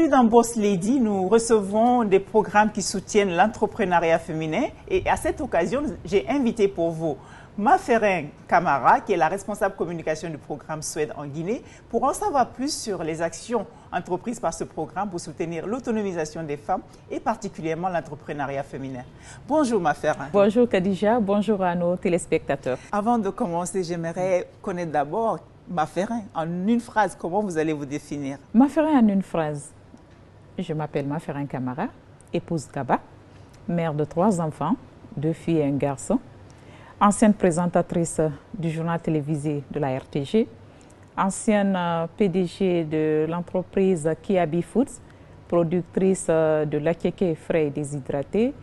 dans Boss Lady, nous recevons des programmes qui soutiennent l'entrepreneuriat féminin. Et à cette occasion, j'ai invité pour vous Maferin Camara, qui est la responsable communication du programme Suède en Guinée, pour en savoir plus sur les actions entreprises par ce programme pour soutenir l'autonomisation des femmes et particulièrement l'entrepreneuriat féminin. Bonjour Maferin. Bonjour Khadija, bonjour à nos téléspectateurs. Avant de commencer, j'aimerais connaître d'abord Maferin. En une phrase, comment vous allez vous définir? Maferin en une phrase. Je m'appelle Maferin Camara, épouse Kaba, mère de 3 enfants, 2 filles et un garçon. Ancienne présentatrice du journal télévisé de la RTG, ancienne PDG de l'entreprise Kiabi Foods, productrice de l'akeke frais et déshydraté,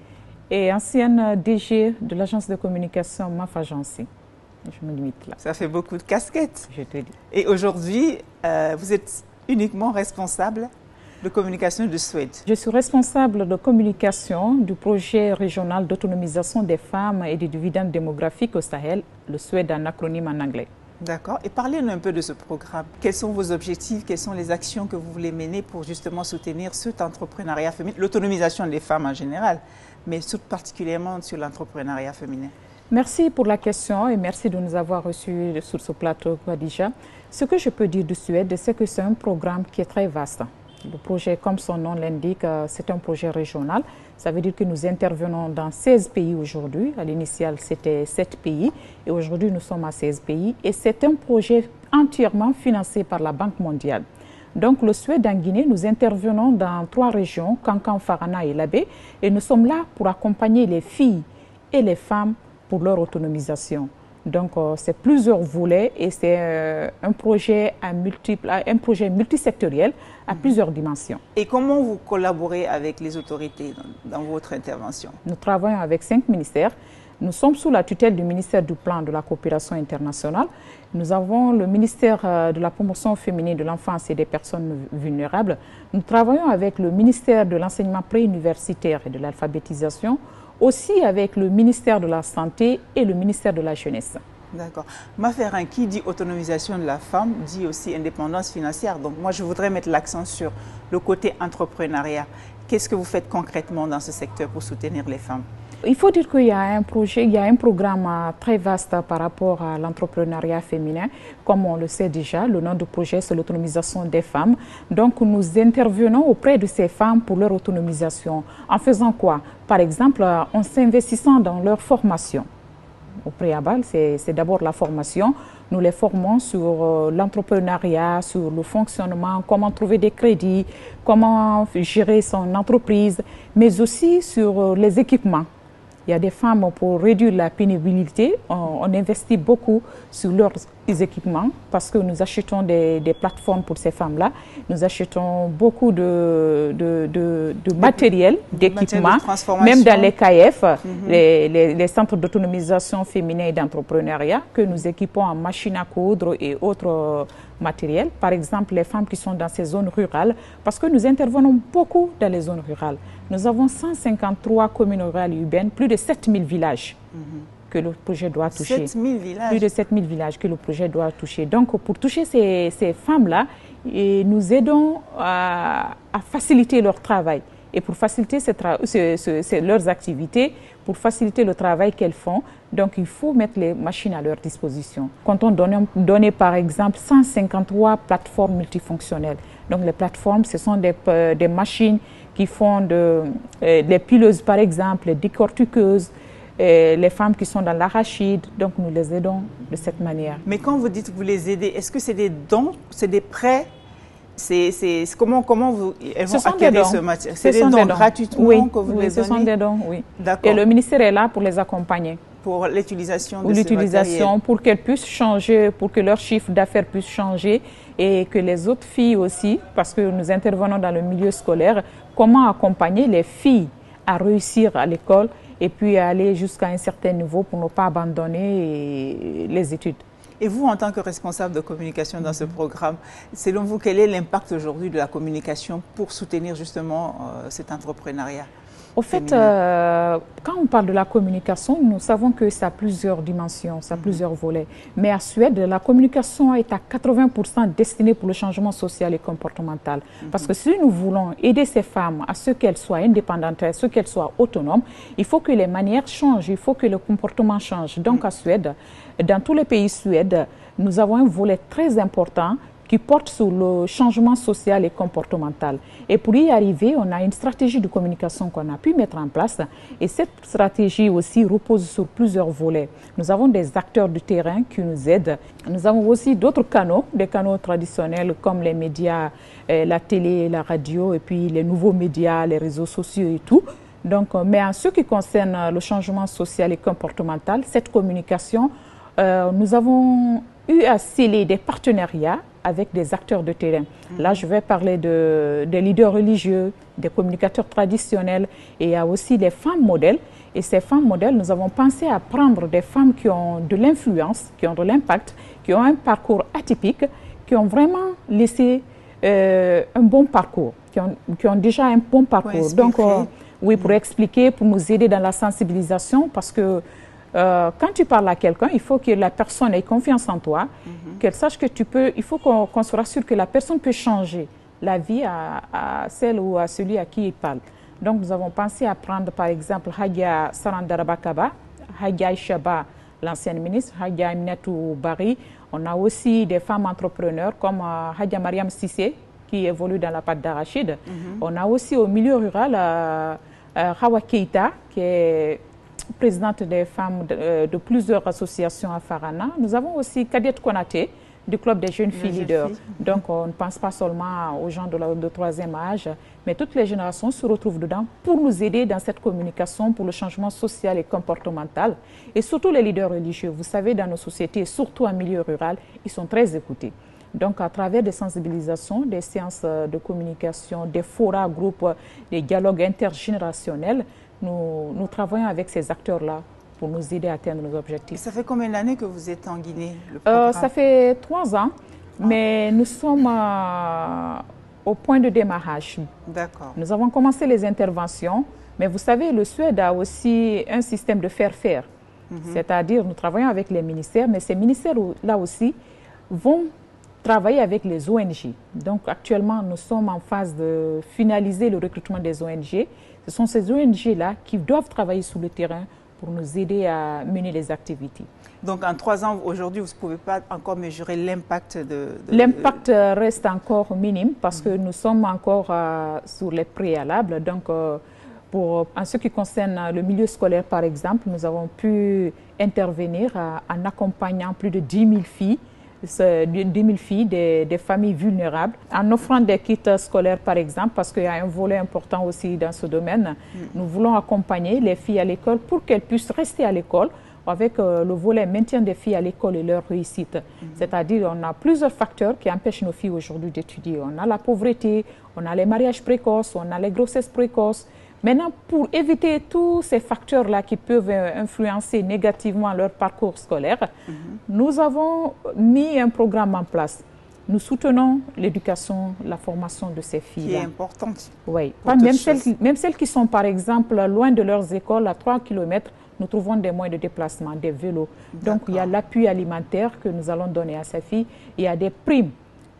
et ancienne DG de l'agence de communication MAF Agency. Je me limite là. Ça fait beaucoup de casquettes. Je te dis. Et aujourd'hui, vous êtes uniquement responsable de communication de Suède. Je suis responsable de communication du projet régional d'autonomisation des femmes et des dividendes démographiques au Sahel, le Suède en acronyme en anglais. D'accord. Et parlez-nous un peu de ce programme. Quels sont vos objectifs? Quelles sont les actions que vous voulez mener pour justement soutenir cet entrepreneuriat féminin, l'autonomisation des femmes en général, mais particulièrement sur l'entrepreneuriat féminin? Merci pour la question et merci de nous avoir reçus sur ce plateau, Khadija. Ce que je peux dire du Suède, c'est que c'est un programme qui est très vaste. Le projet, comme son nom l'indique, c'est un projet régional. Ça veut dire que nous intervenons dans 16 pays aujourd'hui. À l'initial, c'était 7 pays et aujourd'hui, nous sommes à 16 pays. Et c'est un projet entièrement financé par la Banque mondiale. Donc, le Suède en Guinée, nous intervenons dans 3 régions, Kankan, Farana et Labé. Et nous sommes là pour accompagner les filles et les femmes pour leur autonomisation. Donc, c'est plusieurs volets et c'est un projet multisectoriel à plusieurs dimensions. Et comment vous collaborez avec les autorités dans votre intervention? Nous travaillons avec 5 ministères. Nous sommes sous la tutelle du ministère du Plan de la coopération internationale. Nous avons le ministère de la promotion féminine de l'enfance et des personnes vulnérables. Nous travaillons avec le ministère de l'enseignement préuniversitaire et de l'alphabétisation, aussi avec le ministère de la Santé et le ministère de la Jeunesse. D'accord. Maferin, qui dit autonomisation de la femme, dit aussi indépendance financière. Donc moi, je voudrais mettre l'accent sur le côté entrepreneuriat. Qu'est-ce que vous faites concrètement dans ce secteur pour soutenir les femmes? Il faut dire qu'il y a un projet, il y a un programme très vaste par rapport à l'entrepreneuriat féminin. Comme on le sait déjà, le nom du projet, c'est l'autonomisation des femmes. Donc, nous intervenons auprès de ces femmes pour leur autonomisation. En faisant quoi? Par exemple, en s'investissant dans leur formation. Au préalable, c'est d'abord la formation. Nous les formons sur l'entrepreneuriat, sur le fonctionnement, comment trouver des crédits, comment gérer son entreprise, mais aussi sur les équipements. Il y a des femmes, pour réduire la pénibilité, on investit beaucoup sur leurs équipements parce que nous achetons des plateformes pour ces femmes-là. Nous achetons beaucoup de matériel, d'équipement, même dans les KF, les centres d'autonomisation féminin et d'entrepreneuriat, que nous équipons en machines à coudre et autres matériels. Par exemple, les femmes qui sont dans ces zones rurales, parce que nous intervenons beaucoup dans les zones rurales. Nous avons 153 communes rurales et urbaines, plus de 7000 villages que le projet doit toucher. 7000 villages? Plus de 7000 villages que le projet doit toucher. Donc, pour toucher ces femmes-là, nous aidons à faciliter leur travail. Et pour faciliter leurs activités, pour faciliter le travail qu'elles font, donc il faut mettre les machines à leur disposition. Quand on donne par exemple 153 plateformes multifonctionnelles. Donc les plateformes, ce sont des machines qui font des pileuses par exemple, des décortiqueuses, les femmes qui sont dans l'arachide. Donc nous les aidons de cette manière. Mais quand vous dites que vous les aidez, est-ce que c'est des dons, c'est des prêts? Comment elles vont acquérir ce matériel? C'est des dons gratuitement que vous les donnez? Ce sont des dons, oui. D'accord. Et le ministère est là pour les accompagner. Pour l'utilisation de ce matériel. Pour qu'elles puissent changer, pour que leur chiffre d'affaires puisse changer et que les autres filles aussi, parce que nous intervenons dans le milieu scolaire, comment accompagner les filles à réussir à l'école et puis à aller jusqu'à un certain niveau pour ne pas abandonner les études. Et vous, en tant que responsable de communication dans ce programme, selon vous, quel est l'impact aujourd'hui de la communication pour soutenir justement cet entrepreneuriat? Au fait, quand on parle de la communication, nous savons que ça a plusieurs dimensions, ça a plusieurs volets. Mais à Suède, la communication est à 80% destinée pour le changement social et comportemental. Parce que si nous voulons aider ces femmes à ce qu'elles soient indépendantes, à ce qu'elles soient autonomes, il faut que les manières changent, il faut que le comportement change. Donc à Suède, dans tous les pays suédois, nous avons un volet très important qui porte sur le changement social et comportemental. Et pour y arriver, on a une stratégie de communication qu'on a pu mettre en place. Et cette stratégie aussi repose sur plusieurs volets. Nous avons des acteurs du terrain qui nous aident. Nous avons aussi d'autres canaux, des canaux traditionnels comme les médias, la télé, la radio, et puis les nouveaux médias, les réseaux sociaux et tout. Donc, mais en ce qui concerne le changement social et comportemental, cette communication, nous avons eu à sceller des partenariats avec des acteurs de terrain. Là, je vais parler des leaders religieux, des communicateurs traditionnels, et il y a aussi des femmes modèles. Et ces femmes modèles, nous avons pensé à prendre des femmes qui ont de l'influence, qui ont de l'impact, qui ont un parcours atypique, qui ont vraiment laissé un bon parcours, qui ont déjà un bon parcours. Donc, oui, pour expliquer, pour nous aider dans la sensibilisation, parce que quand tu parles à quelqu'un, il faut que la personne ait confiance en toi, qu'elle sache que tu peux, il faut qu'on se rassure que la personne peut changer la vie à celle ou à celui à qui il parle. Donc nous avons pensé à prendre par exemple Hadia Sarandarabakaba, Hadia Ishaba, l'ancienne ministre, Hadia Aminatou Bari. On a aussi des femmes entrepreneurs comme Hadia Mariam Sissé, qui évolue dans la pâte d'arachide. On a aussi au milieu rural Hawa Keita, qui est présidente des femmes de plusieurs associations à Farana. Nous avons aussi Kadette Konaté du Club des jeunes filles leaders. Donc on ne pense pas seulement aux gens de troisième âge, mais toutes les générations se retrouvent dedans pour nous aider dans cette communication pour le changement social et comportemental. Et surtout les leaders religieux. Vous savez, dans nos sociétés, surtout en milieu rural, ils sont très écoutés. Donc, à travers des sensibilisations, des séances de communication, des forats, groupes, des dialogues intergénérationnels, nous travaillons avec ces acteurs-là pour nous aider à atteindre nos objectifs. Et ça fait combien d'années que vous êtes en Guinée, le ça fait 3 ans, mais nous sommes au point de démarrage. D'accord. Nous avons commencé les interventions, mais vous savez, le Suède a aussi un système de faire-faire. C'est-à-dire, nous travaillons avec les ministères, mais ces ministères-là aussi vont travailler avec les ONG. Donc actuellement, nous sommes en phase de finaliser le recrutement des ONG. Ce sont ces ONG-là qui doivent travailler sur le terrain pour nous aider à mener les activités. Donc en 3 ans, aujourd'hui, vous ne pouvez pas encore mesurer l'impact L'impact reste encore minime parce que nous sommes encore sur les préalables. Donc en ce qui concerne le milieu scolaire, par exemple, nous avons pu intervenir en accompagnant plus de 10 000 filles. 10 000 filles des familles vulnérables, en offrant des kits scolaires par exemple, parce qu'il y a un volet important aussi dans ce domaine. Nous voulons accompagner les filles à l'école pour qu'elles puissent rester à l'école avec le volet maintien des filles à l'école et leur réussite. C'est-à-dire on a plusieurs facteurs qui empêchent nos filles aujourd'hui d'étudier. On a la pauvreté, on a les mariages précoces, on a les grossesses précoces. Maintenant, pour éviter tous ces facteurs-là qui peuvent influencer négativement leur parcours scolaire, nous avons mis un programme en place. Nous soutenons l'éducation, la formation de ces filles-là. Qui est importante. Oui, même celles qui sont par exemple loin de leurs écoles, à 3 km, nous trouvons des moyens de déplacement, des vélos. Donc il y a l'appui alimentaire que nous allons donner à ces filles, il y a des primes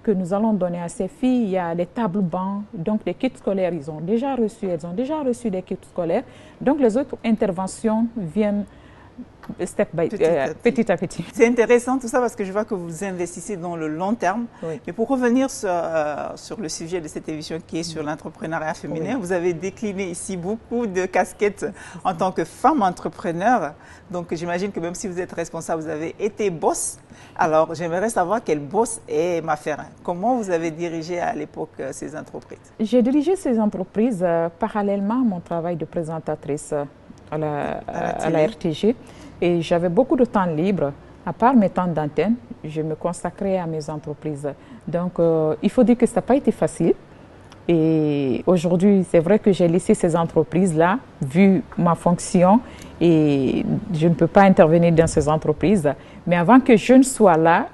que nous allons donner à ces filles, il y a des tables bancs, donc des kits scolaires, elles ont déjà reçu des kits scolaires. Donc les autres interventions viennent petit à petit. C'est intéressant tout ça parce que je vois que vous investissez dans le long terme. Oui. Mais pour revenir sur le sujet de cette émission qui est sur l'entrepreneuriat féminin, vous avez décliné ici beaucoup de casquettes en tant que femme entrepreneur. Donc j'imagine que même si vous êtes responsable, vous avez été boss. Alors j'aimerais savoir quel boss est Maferin. Comment vous avez dirigé à l'époque ces entreprises? J'ai dirigé ces entreprises parallèlement à mon travail de présentatrice à la RTG. Et j'avais beaucoup de temps libre. À part mes temps d'antenne, je me consacrais à mes entreprises. Donc, il faut dire que ça n'a pas été facile. Et aujourd'hui, c'est vrai que j'ai laissé ces entreprises-là, vu ma fonction, et je ne peux pas intervenir dans ces entreprises. Mais avant que je ne sois là,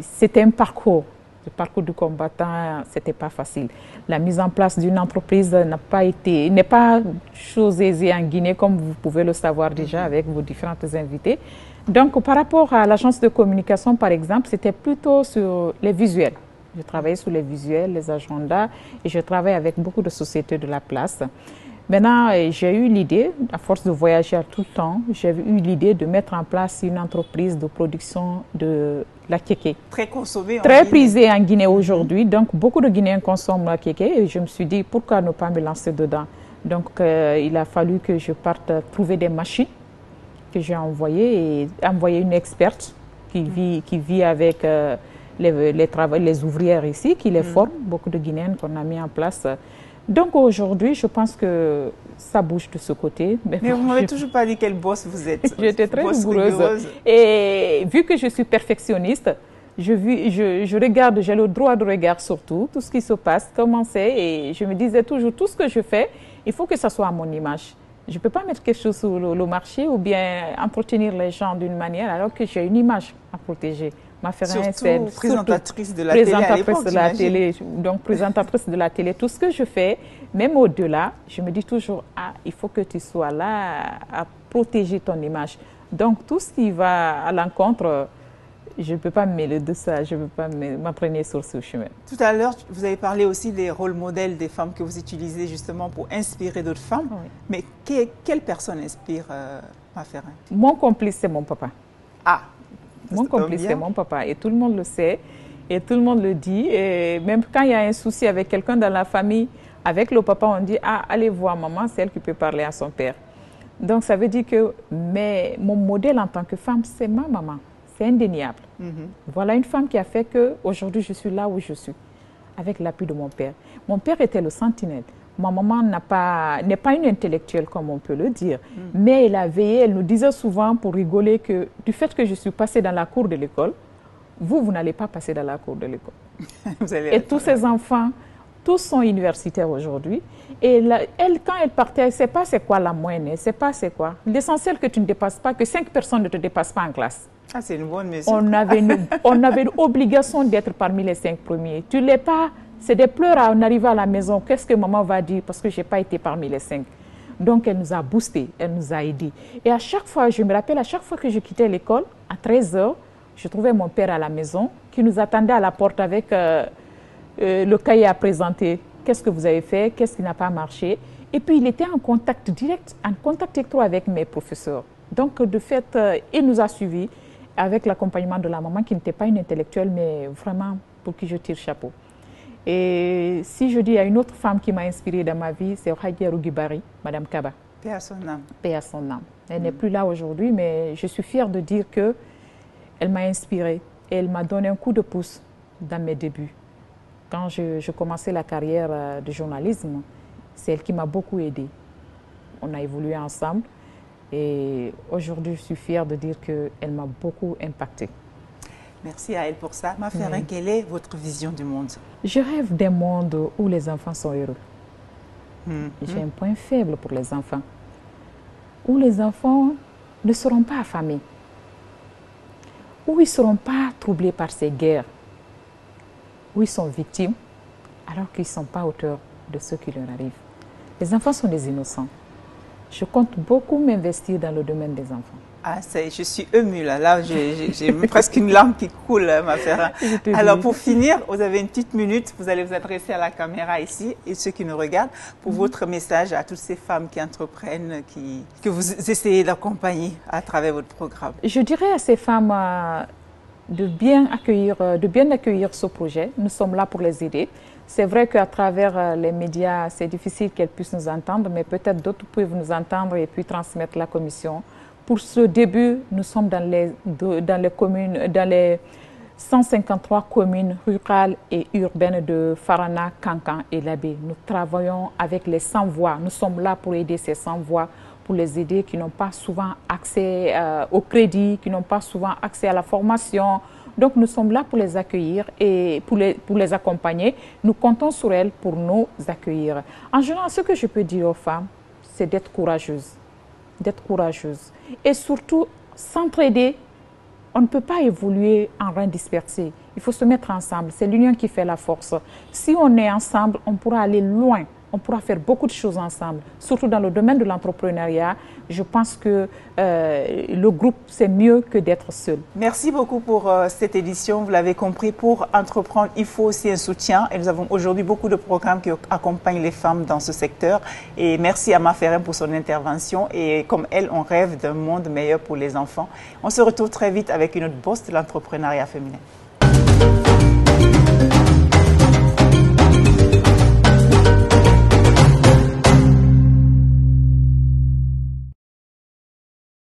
c'était un parcours Le parcours du combattant, ce n'était pas facile. La mise en place d'une entreprise n'est pas chose aisée en Guinée, comme vous pouvez le savoir déjà avec vos différentes invités. Donc, par rapport à l'agence de communication, par exemple, c'était plutôt sur les visuels. Je travaillais sur les visuels, les agendas, et je travaille avec beaucoup de sociétés de la place. Maintenant, j'ai eu l'idée, à force de voyager tout le temps, j'ai eu l'idée de mettre en place une entreprise de production de la kéké. Très consommée en Très Guinée. prisée en Guinée aujourd'hui. Donc, beaucoup de Guinéens consomment la kéké et je me suis dit, pourquoi ne pas me lancer dedans? Donc, il a fallu que je parte trouver des machines que j'ai envoyées et envoyer une experte qui vit avec les ouvrières ici, qui les forment, beaucoup de Guinéennes qu'on a mis en place. Donc aujourd'hui, je pense que ça bouge de ce côté. Mais vous ne m'avez toujours pas dit quelle bosse vous êtes. J'étais très rigoureuse. Et vu que je suis perfectionniste, je regarde, j'ai le droit de regard sur tout ce qui se passe, comment c'est. Et je me disais toujours, tout ce que je fais, il faut que ça soit à mon image. Je ne peux pas mettre quelque chose sur le marché ou bien entretenir les gens d'une manière alors que j'ai une image à protéger. Surtout présentatrice de la télé à l'époque, donc présentatrice de la télé. Tout ce que je fais, même au-delà, je me dis toujours, il faut que tu sois là à protéger ton image. Donc tout ce qui va à l'encontre, je ne peux pas me mêler de ça, je ne peux pas m'entraîner sur ce chemin. Tout à l'heure, vous avez parlé aussi des rôles modèles des femmes que vous utilisez justement pour inspirer d'autres femmes. Oui. Mais quelle personne inspire Maferin? Mon complice, c'est mon papa. Ah. Mon complice, c'est mon papa et tout le monde le sait et tout le monde le dit. Et même quand il y a un souci avec quelqu'un dans la famille, avec le papa, on dit « Ah, allez voir maman, c'est elle qui peut parler à son père. » Donc ça veut dire que mon modèle en tant que femme, c'est ma maman. C'est indéniable. Voilà une femme qui a fait qu'aujourd'hui, je suis là où je suis, avec l'appui de mon père. Mon père était le sentinelle. Ma maman n'est pas une intellectuelle, comme on peut le dire, mais elle a veillé, elle nous disait souvent pour rigoler que du fait que je suis passée dans la cour de l'école, vous n'allez pas passer dans la cour de l'école. Et tous ces enfants, tous sont universitaires aujourd'hui. Et elle, quand elle partait, elle ne sait pas c'est quoi la moyenne, elle ne sait pas c'est quoi. L'essentiel que tu ne dépasses pas, que 5 personnes ne te dépassent pas en classe. Ah, c'est une bonne mesure. On avait l'obligation d'être parmi les 5 premiers. Tu ne l'es pas. C'est des pleurs en arrivant à la maison. Qu'est-ce que maman va dire parce que je n'ai pas été parmi les 5. Donc, elle nous a boostés, elle nous a aidés. Et à chaque fois, je me rappelle, à chaque fois que je quittais l'école, à 13 h, je trouvais mon père à la maison qui nous attendait à la porte avec le cahier à présenter. Qu'est-ce que vous avez fait? Qu'est-ce qui n'a pas marché? Et puis, il était en contact direct, en contact étroit avec mes professeurs. Donc, de fait, il nous a suivis avec l'accompagnement de la maman qui n'était pas une intellectuelle, mais vraiment pour qui je tire chapeau. Et si je dis, il y a une autre femme qui m'a inspirée dans ma vie, c'est Hadja Rougibari, Madame Kaba. Paix à son âme. Paix à son âme. Elle n'est plus là aujourd'hui, mais je suis fière de dire qu'elle m'a inspirée. Et elle m'a donné un coup de pouce dans mes débuts. Quand je commençais la carrière de journalisme, c'est elle qui m'a beaucoup aidée. On a évolué ensemble. Et aujourd'hui, je suis fière de dire qu'elle m'a beaucoup impactée. Merci à elle pour ça. Maferin, quelle est votre vision du monde? Je rêve d'un monde où les enfants sont heureux. J'ai un point faible pour les enfants. Où les enfants ne seront pas affamés. Où ils ne seront pas troublés par ces guerres. Où ils sont victimes alors qu'ils ne sont pas auteurs de ce qui leur arrive. Les enfants sont des innocents. Je compte beaucoup m'investir dans le domaine des enfants. Ah, je suis émue là. Là, j'ai presque une larme qui coule, Maferin. Alors, pour finir, vous avez une petite minute. Vous allez vous adresser à la caméra ici et ceux qui nous regardent pour votre message à toutes ces femmes qui entreprennent, que vous essayez d'accompagner à travers votre programme. Je dirais à ces femmes de bien accueillir ce projet. Nous sommes là pour les aider. C'est vrai qu'à travers les médias, c'est difficile qu'elles puissent nous entendre, mais peut-être d'autres peuvent nous entendre et puis transmettre la commission. Pour ce début, nous sommes dans les communes, dans les 153 communes rurales et urbaines de Farana, Kankan et Labé. Nous travaillons avec les sans-voix. Nous sommes là pour aider ces sans-voix, pour les aider qui n'ont pas souvent accès au crédit, qui n'ont pas souvent accès à la formation. Donc nous sommes là pour les accueillir et pour les accompagner. Nous comptons sur elles pour nous accueillir. En général, ce que je peux dire aux femmes, c'est d'être courageuses. D'être courageuse. Et surtout, s'entraider, on ne peut pas évoluer en rein dispersé. Il faut se mettre ensemble. C'est l'union qui fait la force. Si on est ensemble, on pourra aller loin. On pourra faire beaucoup de choses ensemble, surtout dans le domaine de l'entrepreneuriat. Je pense que le groupe, c'est mieux que d'être seul. Merci beaucoup pour cette édition. Vous l'avez compris, pour entreprendre, il faut aussi un soutien. Et nous avons aujourd'hui beaucoup de programmes qui accompagnent les femmes dans ce secteur. Et merci à Ma Ferrin pour son intervention. Et comme elle, on rêve d'un monde meilleur pour les enfants. On se retrouve très vite avec une autre bosse de l'entrepreneuriat féminin.